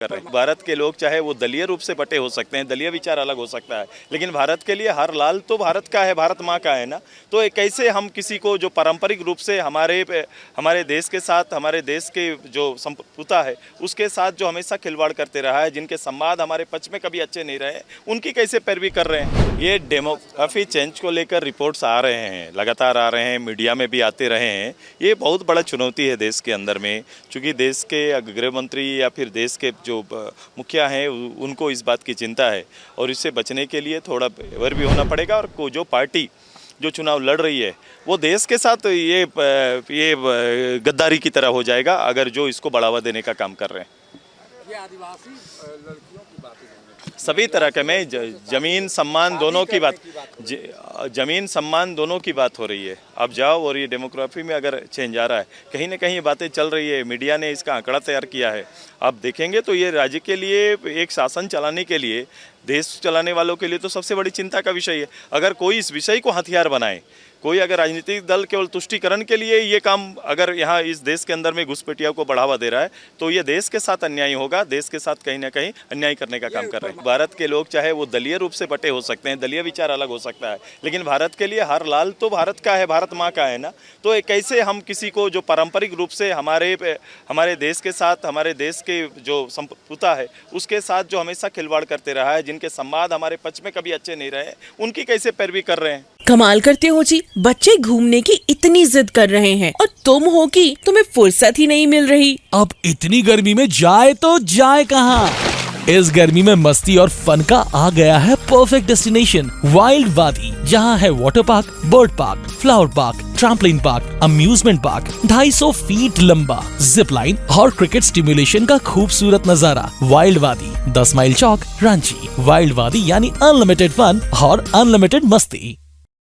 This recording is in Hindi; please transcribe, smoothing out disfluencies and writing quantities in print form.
कर रहे हैं। भारत के लोग चाहे वो दलीय रूप से बटे हो सकते हैं, दलीय विचार अलग हो सकता है, लेकिन भारत के लिए हर लाल तो भारत का है, भारत माँ का है ना। तो कैसे हम किसी को जो पारंपरिक रूप से हमारे देश के साथ, हमारे देश के जो संप्रभुता है उसके साथ जो हमेशा खिलवाड़ करते रहा है, जिनके संवाद हमारे पक्ष में कभी अच्छे नहीं रहे, उनकी कैसे पैरवी कर रहे हैं। ये डेमोग्राफी चेंज को लेकर रिपोर्ट्स आ रहे हैं, लगातार आ रहे हैं, मीडिया में भी आते रहे हैं। ये बहुत बड़ा चुनौती है देश के अंदर में, चूँकि देश के गृह मंत्री या फिर देश के जो मुखिया हैं उनको इस बात की चिंता है और इससे बचने के लिए थोड़ा अवेयर भी होना पड़ेगा। और जो पार्टी जो चुनाव लड़ रही है वो देश के साथ ये गद्दारी की तरह हो जाएगा अगर जो इसको बढ़ावा देने का काम कर रहे हैं। ये आदिवासी लड़कियों की बात सभी तरह के में जमीन सम्मान दोनों की बात, जमीन सम्मान दोनों की बात हो रही है। आप जाओ और ये डेमोग्राफी में अगर चेंज आ रहा है, कहीं ना कहीं ये बातें चल रही है, मीडिया ने इसका आंकड़ा तैयार किया है। आप देखेंगे तो ये राज्य के लिए, एक शासन चलाने के लिए, देश चलाने वालों के लिए तो सबसे बड़ी चिंता का विषय है। अगर कोई इस विषय को हथियार बनाए, कोई अगर राजनीतिक दल केवल तुष्टिकरण के लिए ये काम अगर यहाँ इस देश के अंदर में घुसपैठियों को बढ़ावा दे रहा है तो ये देश के साथ अन्याय होगा, देश के साथ कहीं ना कहीं अन्याय करने का काम कर रहे हैं। भारत के लोग चाहे वो दलीय रूप से बटे हो सकते हैं, दलीय विचार अलग हो सकता है, लेकिन भारत के लिए हर लाल तो भारत का है, भारत माँ का है ना। तो कैसे हम किसी को जो पारंपरिक रूप से हमारे देश के साथ, हमारे देश के जो संप्रभुता है उसके साथ जो हमेशा खिलवाड़ करते रहा है, जिनके संवाद हमारे पक्ष में कभी अच्छे नहीं रहे, उनकी कैसे पैरवी कर रहे हैं। कमाल करते हो जी, बच्चे घूमने की इतनी जिद कर रहे हैं और तुम हो कि तुम्हें फुर्सत ही नहीं मिल रही। अब इतनी गर्मी में जाए तो जाए कहाँ? इस गर्मी में मस्ती और फन का आ गया है परफेक्ट डेस्टिनेशन, वाइल्ड वादी, जहाँ है water park, bird park, flower park, trampoline park, amusement park, 250 feet लंबा, जिप लाइन और क्रिकेट स्टिमुलेशन का खूबसूरत नजारा। वाइल्ड वादी, 10 माइल चौक, रांची। वाइल्ड वादी यानी अनलिमिटेड फन और अनलिमिटेड मस्ती।